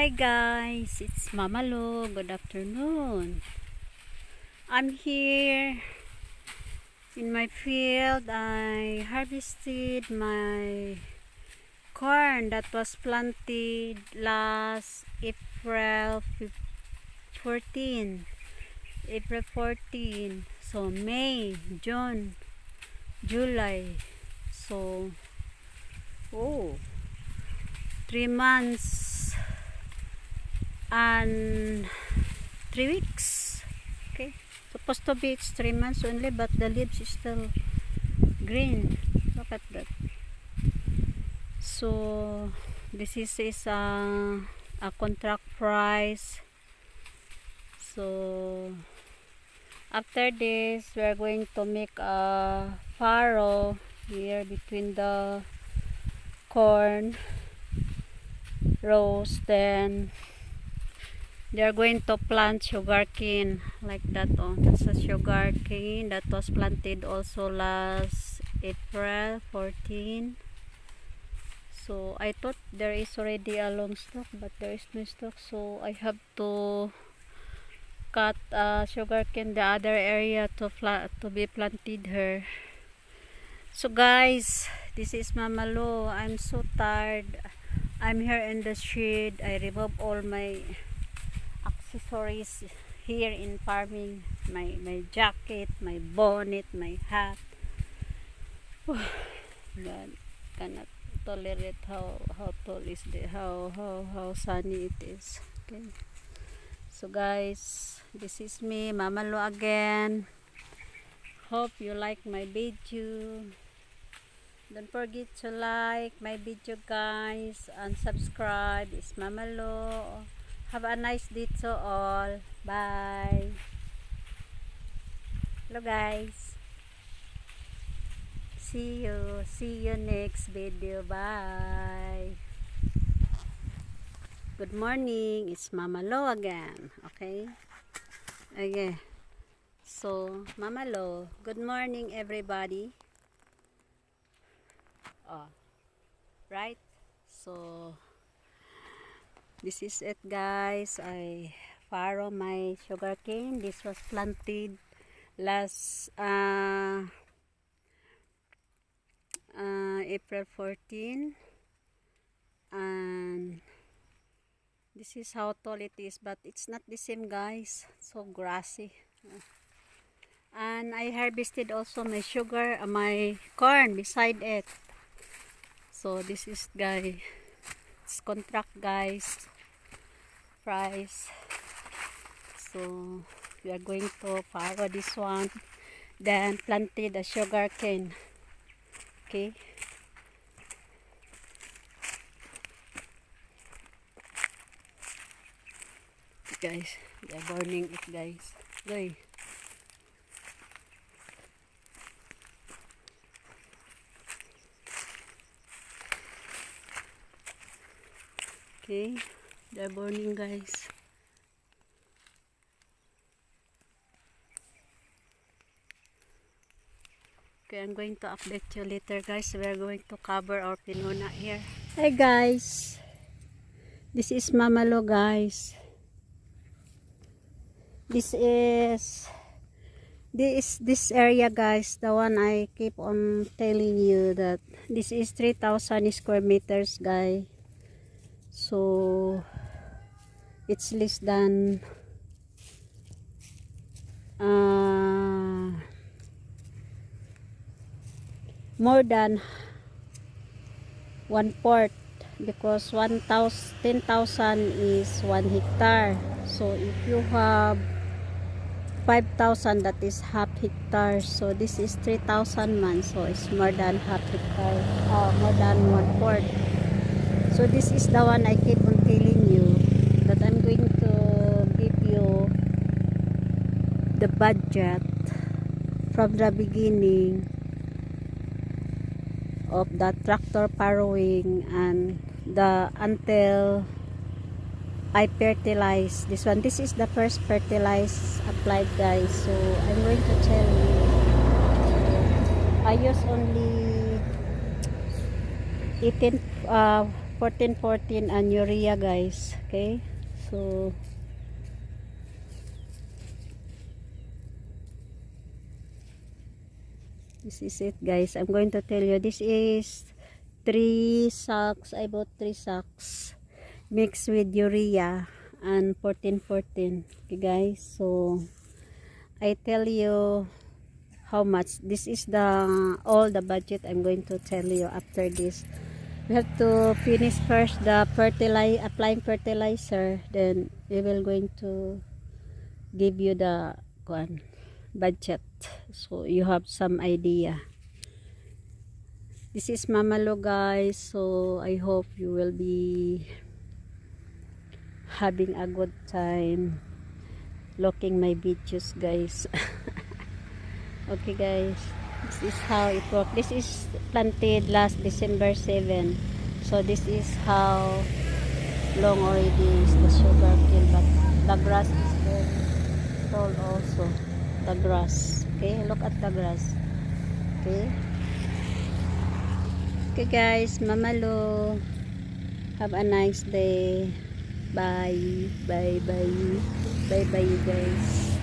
Hi guys, it's Mama Lo. Good afternoon. I'm here in my field. I harvested my corn that was planted last April 14. April 14. So May, June, July. So 3 months and 3 weeks. Okay, supposed to be it's 3 months only, but the leaves is still green. Look at that. So this is a contract price. So after this we are going to make a furrow here between the corn rows. Then they are going to plant sugarcane like that. That's a sugarcane that was planted also last April 14. So I thought there is already a long stalk, but there is no stalk, so I have to cut sugarcane the other area to be planted here. So guys, this is Mama Lo. I'm so tired. I'm here in the shed. I remove all my accessories here in farming, my jacket, my bonnet, my hat. God cannot tolerate how tall is the how sunny it is. Okay, so guys, this is me, Mama Lo again. Hope you like my video. Don't forget to like my video guys and subscribe. It's Mama Lo. Have a nice day to all. Bye. Hello guys. See you next video. Bye. Good morning. It's Mama Lo again. Okay. So Mama Lo, good morning everybody. Right? So this is it guys. I farrow my sugarcane. This was planted last April 14, and this is how tall it is, but it's not the same guys. So grassy. And I harvested also my my corn beside it. So this is guys, it's contract guys price. So we are going to farrow this one, then planted a sugarcane. Okay, guys, they are burning it guys. Go. Okay, they're burning guys. Okay, I'm going to update you later guys. We're going to cover our pinuna here. Hey guys, this is Mama Lo guys. This area guys, the one I keep on telling you that this is 3,000 square meters guys. So it's less than more than 1/4, because 10,000 is 1 hectare. So if you have 5,000, that is half hectare. So this is 3,000 man, so it's more than half hectare, more than 1/4. So this is the one I keep on telling you that I'm going to give you the budget from the beginning of the tractor farrowing and until I fertilize this one. This is the first fertilize applied guys. So I'm going to tell you. I use only 18 14 and urea, guys. Okay, so this is it, guys. I'm going to tell you, this is 3 sacks. I bought 3 sacks mixed with urea and 14. Okay, guys, so I tell you how much. This is the all the budget I'm going to tell you after this. We have to finish first the applying fertilizer, then we will going to give you the budget, so you have some idea. This is Mamalo, guys, so I hope you will be having a good time looking my videos, guys. Okay, guys, this is how it works. This is planted last December 7, so this is how long already is the sugar cane, but the grass is very tall also, the grass. Okay, look at the grass. Okay, okay, guys, Mamalo, have a nice day. Bye bye bye bye bye, you guys.